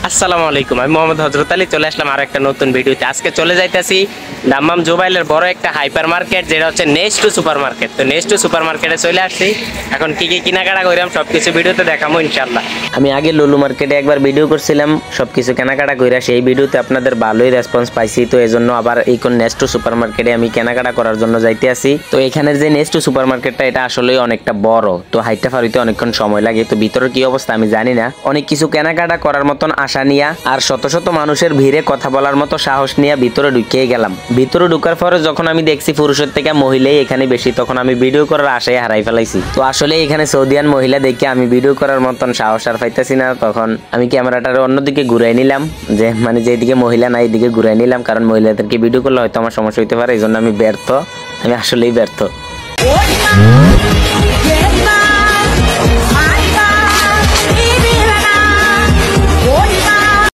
আসসালামু আলাইকুম, আমি মোহাম্মদ হযরত আলী চলে আসলাম আর একটা নতুন ভিডিওতে। আজকে চলে যাইতেছি দাম্মাম জুবাইলের বড় একটা হাইপার মার্কেট, যেটা হচ্ছে নেক্সট টু সুপার মার্কেট। তো নেক্সট টু সুপার মার্কেটে চলে আসছি। এখন কি কি কেনাকাটা কইরাম সবকিছু ভিডিওতে দেখাবো ইনশাআল্লাহ। আমি আগে লুলু মার্কেটে একবার ভিডিও করছিলাম সবকিছু কেনাকাটা কইরা, সেই ভিডিওতে আপনাদের ভালোই রেসপন্স পাইছি। তো এজন্য আবার এই কোন নেক্সট টু সুপার মার্কেটে আমি কেনাকাটা করার জন্য যাইতে আসি। তো এখানের যে নেক্সট টু সুপার মার্কেটটা এটা আসলে অনেকটা বড়, তো হাইটটা ফারিতে অনেকক্ষণ সময় লাগে। তো ভিতরের কি অবস্থা আমি জানি না। অনেক কিছু কেনাকাটা করার মতন আশা নিয়া আর শত শত মানুষের ভিড়ে কথা বলার মতো সাহস নিয়ে ভিতরে ঢুকিয়ে গেলাম। ভিতরে ঢুকার পরে যখন আমি দেখছি পুরুষের থেকে মহিলাই এখানে বেশি, তখন আমি ভিডিও করার আশায় হারাই ফেলাইছি। তো আসলে এখানে সৌদিয়ান মহিলা দেখে আমি ভিডিও করার মতন সাহস আর পাইতেছি না। তখন আমি ক্যামেরাটার অন্যদিকে ঘুরাই নিলাম, যে মানে যেদিকে মহিলা নাই এদিকে ঘুরাই নিলাম, কারণ মহিলাদেরকে ভিডিও করলে হয়তো আমার সমস্যা হইতে পারে। এই জন্য আমি আসলেই ব্যর্থ।